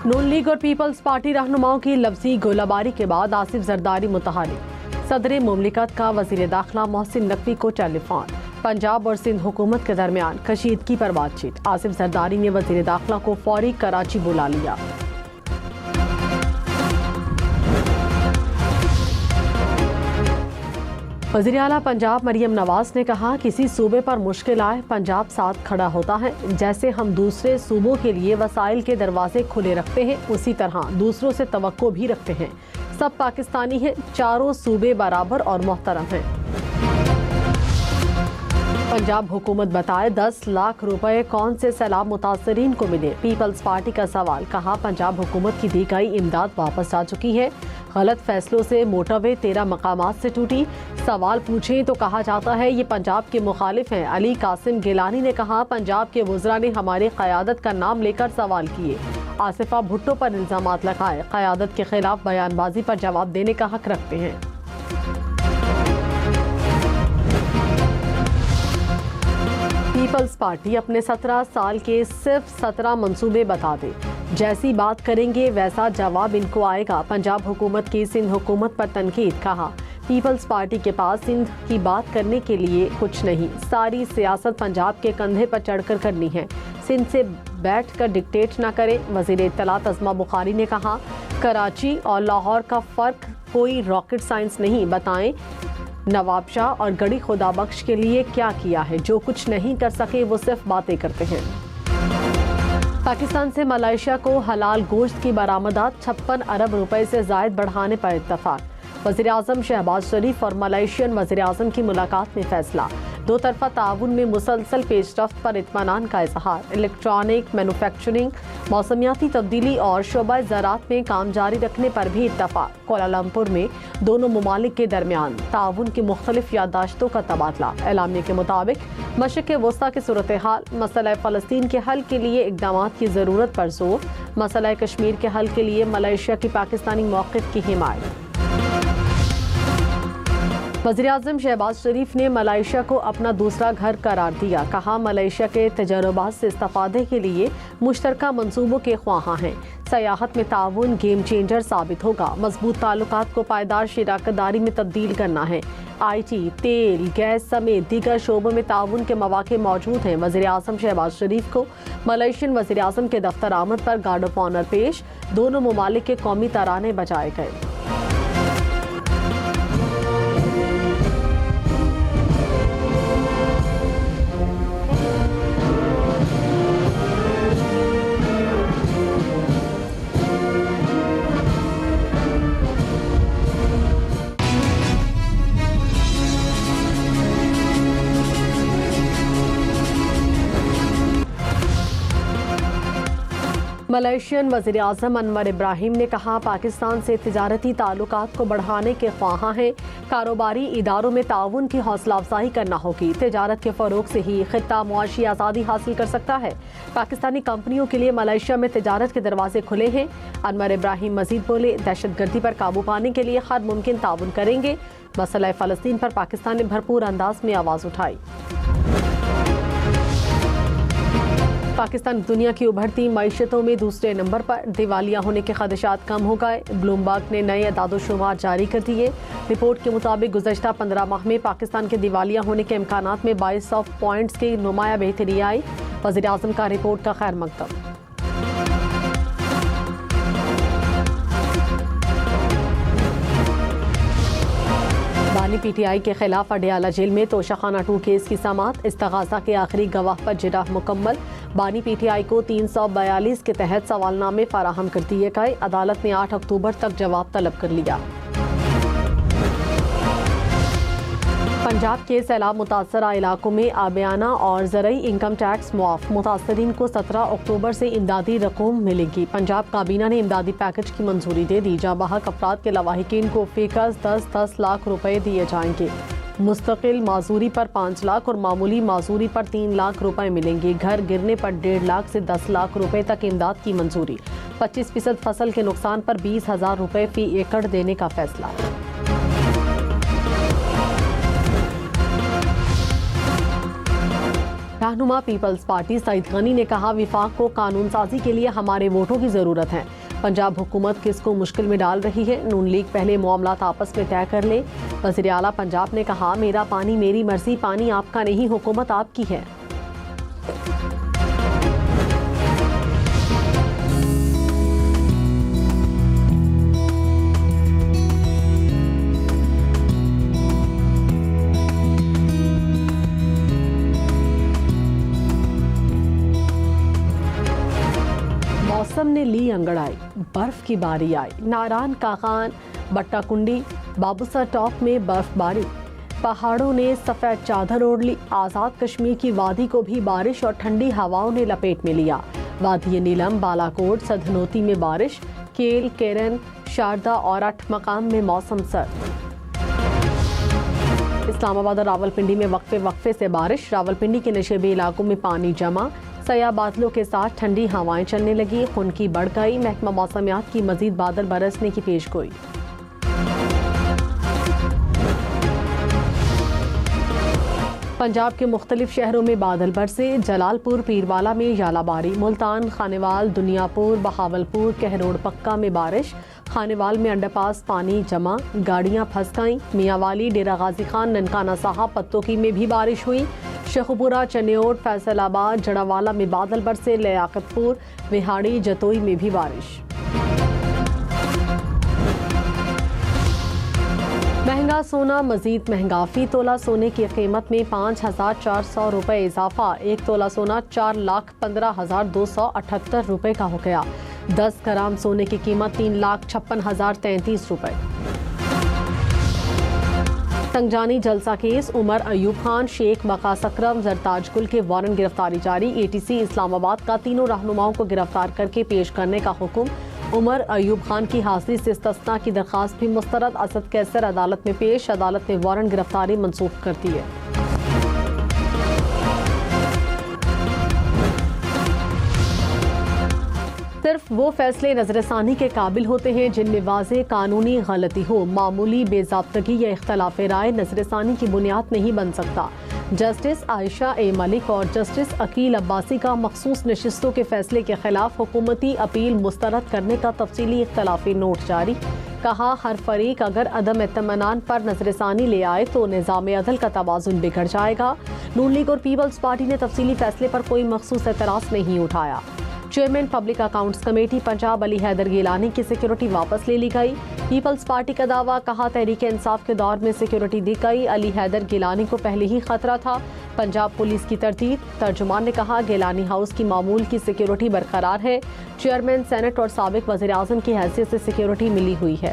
नून league और people's party रहनुमाओं की लफ्जी गोलाबारी के बाद आसिफ जरदारी मुतहरी। सदर मुमलिकत का वजीर दाखिला मोहसिन नकवी को टेलीफोन। पंजाब और सिंध हुकूमत के दरमियान कशीदगी पर बातचीत। आसिफ जरदारी ने वजीर दाखिला को फौरी कराची बुला लिया। वज़ीर आला पंजाब मरियम नवाज ने कहा, किसी सूबे पर मुश्किल आए पंजाब साथ खड़ा होता है। जैसे हम दूसरे सूबों के लिए वसाइल के दरवाजे खुले रखते हैं, उसी तरह दूसरों से तवक्को भी रखते हैं। सब पाकिस्तानी हैं, चारों सूबे बराबर और मोहतरम हैं। पंजाब हुकूमत बताए 10 लाख रुपए कौन से सैलाब मुतासरीन को मिले। पीपल्स पार्टी का सवाल, कहा पंजाब हुकूमत की दी गई इमदाद वापस आ चुकी है। गलत फैसलों से मोटरवे 13 मकामात से टूटी। सवाल पूछें तो कहा जाता है ये पंजाब के मुखालिफ हैं। अली कासिम गिलानी ने कहा, पंजाब के वज़रा ने हमारी क़यादत का नाम लेकर सवाल किए। आसिफा भुट्टो पर इल्ज़ामात लगाए। क़यादत के खिलाफ बयानबाजी पर जवाब देने का हक रखते हैं। पीपल्स पार्टी अपने 17 साल के सिर्फ 17 मंसूबे बता दे। जैसी बात करेंगे वैसा जवाब इनको आएगा। पंजाब हुकूमत की सिंध हुकूमत पर तनकीद। कहा, पीपल्स पार्टी के पास सिंध की बात करने के लिए कुछ नहीं, सारी सियासत पंजाब के कंधे पर चढ़कर करनी है। सिंध से बैठकर डिक्टेट ना करें। वज़ीर इत्तलात अज़मा बुखारी ने कहा, कराची और लाहौर का फ़र्क कोई रॉकेट साइंस नहीं। बताएं नवाब शाह और गढ़ी खुदा बख्श के लिए क्या किया है। जो कुछ नहीं कर सके वो सिर्फ बातें करते हैं। पाकिस्तान से मलेशिया को हलाल गोश्त की बरामदात 56 अरब रुपए से जायद बढ़ाने पर इत्तफाक। वज़ीर आज़म शहबाज शरीफ और मलेशियन वज़ीर आज़म की मुलाकात में फैसला। दो तरफा ताउन में मुसलसल पेशरफ्त पर इत्मीनान का इजहार। इलेक्ट्रॉनिक, मैन्युफैक्चरिंग, मौसमियाती तब्दीली और शोबा ज़राअत में काम जारी रखने पर भी इत्तफाक। कोलालमपुर में दोनों ममालिक के दरमियान ताउन की मुख्तलिफ याददाश्तों का तबादला। एलामिया के मुताबिक मशरिक़ वस्ता की सूरत हाल, मसला फ़लस्तीन के हल के लिए इक़दामात की ज़रूरत पर जोर। मसला कश्मीर के हल के लिए मलेशिया की पाकिस्तानी मौक़िफ़ की हिमायत। वज़ीर आज़म शहबाज शरीफ ने मलेशिया को अपना दूसरा घर करार दिया। कहा, मलेशिया के तजर्बात से इस्तेफ़ादे के लिए मुश्तरका मंसूबों के ख्वाहां हैं। सयाहत में ताउन गेम चेंजर साबित होगा। मजबूत ताल्लुकात को पायदार शराकतदारी में तब्दील करना है। IT, तेल, गैस समेत दीगर शोबों में ताउन के मौके मौजूद हैं। वज़ीर आज़म शहबाज शरीफ को मलेशियन वज़ीर आज़म के दफ्तर आमद पर गार्ड ऑफ ऑनर पेश। दोनों ममालिक के कौमी तराने बजाए गए। मलेशियन वज़ीर आज़म अनवर इब्राहिम ने कहा, पाकिस्तान से तिजारती ताल्लुकात को बढ़ाने के ख्वाहां हैं। कारोबारी इदारों में ताउन की हौसला अफजाई करना होगी। तिजारत के फ़रोग से ही खित्ता मुआशी आज़ादी हासिल कर सकता है। पाकिस्तानी कंपनियों के लिए मलेशिया में तिजारत के दरवाजे खुले हैं। अनवर इब्राहिम मजीद बोले, दहशतगर्दी पर काबू पाने के लिए हर मुमकिन ताउन करेंगे। मसला फ़लस्तीन पर पाकिस्तान ने भरपूर अंदाज में आवाज़ उठाई। पाकिस्तान दुनिया की उभरती मईशतों में दूसरे नंबर पर। दिवालिया होने के खदशात कम हो गए। ब्लूमबर्ग ने नए अदाद-ओ-शुमार जारी कर दिए। रिपोर्ट के मुताबिक गुज़श्ता 15 माह में पाकिस्तान के दिवालिया होने के इम्कानात में 2200 पॉइंट्स की नुमाया बेहतरी आई। वज़ीर आज़म का रिपोर्ट का खैर मकदम। बानी PTI के खिलाफ अडयाला जेल में तोशाखाना 2 केस की समाअत। इस्तग़ासा के आखिरी गवाह पर जिरह मुकम्मल। बानी PTI को 342 के तहत सवालनामे फराहम कर दिए गए। अदालत ने 8 अक्टूबर तक जवाब तलब कर लिया। पंजाब के सैलाब मुतासरा इलाकों में आबियाना और ज़रई इनकम टैक्स मुआफ़। मुतासरीन को 17 अक्टूबर से इमदादी रकूम मिलेगी। पंजाब काबीना ने इमदादी पैकेज की मंजूरी दे दी। जाबाहक अफराद के लवाहिकीन को फ़ीकस 10-10 लाख रुपए दिए जाएंगे। मुस्तकिल माजूरी पर 5 लाख और मामूली माजूरी पर 3 लाख रुपए मिलेंगे। घर गिरने पर 1.5 लाख से 10 लाख रुपए तक इमदाद की मंजूरी। 25% फसल के नुकसान पर 20,000 रुपए फी एकड़ देने का फैसला। रहनुमा पीपल्स पार्टी सईद गनी ने कहा, विफाक को कानून साजी के लिए हमारे वोटों की जरूरत है। पंजाब हुकूमत किसको मुश्किल में डाल रही है, नून लीग पहले मामलात आपस में तय कर ले। वज़ीर आला पंजाब ने कहा, मेरा पानी मेरी मर्जी, पानी आपका नहीं, हुकूमत आपकी है। मौसम ने ली अंगड़ाई, बर्फ की बारी आई। नारायण काकान, बट्टाकुंडी, बाबूसा टॉप में बर्फबारी। पहाड़ों ने सफेद चादर ओढ़ ली। आज़ाद कश्मीर की वादी को भी बारिश और ठंडी हवाओं ने लपेट में लिया। वादी नीलम, बालाकोट, सधनोती में बारिश। केल, केरन, शारदा और 8 मकाम में मौसम सर्द। इस्लामाबाद और रावलपिंडी में वक्फे से बारिश। रावलपिंडी के नशेबी इलाकों में पानी जमा। सया बादलों के साथ ठंडी हवाएं चलने लगी। खुनकी बढ़ गई। महकमा मौसमियात की मजीद बादल बरसने की पेशगोई। पंजाब के मुख्तलिफ शहरों में बादल बरसे। जलालपुर, पीरवाला में यालाबारी। मुल्तान, खानेवाल, दुनियापुर, बहावलपुर, कहरोड़ पक्का में बारिश। खानेवाल में अंडरपास पानी जमा, गाड़ियां फंस गईं। मियांवाली, डेरा गाजी खान, ननकाना साहब, पत्तोकी में भी बारिश हुई। शेखुपुरा, चन्योट, फैसलाबाद, जड़ावाला में बादल बरसे। लियाकतपुर, विहाड़ी, जतोई में भी बारिश। महंगा सोना मजीद महंगा। फी तोला सोने की कीमत में 5,400 रुपये इजाफा। 1 तोला सोना 4,15,278 रुपये का हो गया। 10 ग्राम सोने की कीमत 3,56,033 रुपये। संगजानी जलसा केस, उमर अयूब खान, शेख वकास अकरम, जरताज गुल के वारंट गिरफ्तारी जारी। ATC इस्लामाबाद का तीनों रहनुमाओं को गिरफ्तार करके पेश करने का हुक्म। उमर अयूब खान की हाजिरी से इस्तिस्ना की दरखास्त भी मुस्तरद। असद कैसर अदालत में पेश। अदालत ने वारंट गिरफ्तारी मंसूख कर दी है। सिर्फ वो फैसले नजरसानी के काबिल होते हैं जिनमें वाज़ेह कानूनी गलती हो। मामूली बेज़ाब्तगी या इख्तलाफ राय नजरसानी की बुनियाद नहीं बन सकता। जस्टिस आयशा ए मलिक और जस्टिस अकील अब्बासी का मखसूस नशिस्तों के फैसले के खिलाफ हुकूमती अपील मुस्तरद करने का तफसीली इख्तलाफी नोट जारी। कहा, हर फरीक अगर अदम इत्मीनान पर नजरसानी ले आए तो निज़ाम अदल का तवाज़ुन बिगड़ जाएगा। नून लीग और पीपल्स पार्टी ने तफसीली फैसले पर कोई मखसूस एतराज़ नहीं उठाया। Chairman public accounts committee Punjab Ali Haider Gilani की सिक्योरिटी वापस ले ली गई। पीपल्स पार्टी का दावा, कहा तहरीक इंसाफ के दौर में सिक्योरिटी दी गई। अली हैदर गिलानी को पहले ही खतरा था। पंजाब पुलिस की तरतीब। तर्जुमान ने कहा, गिलानी हाउस की मामूल की सिक्योरिटी बरकरार है। चेयरमैन, सेनेट और साबिक वज़ीर आज़म की हैसियत से सिक्योरिटी मिली हुई है।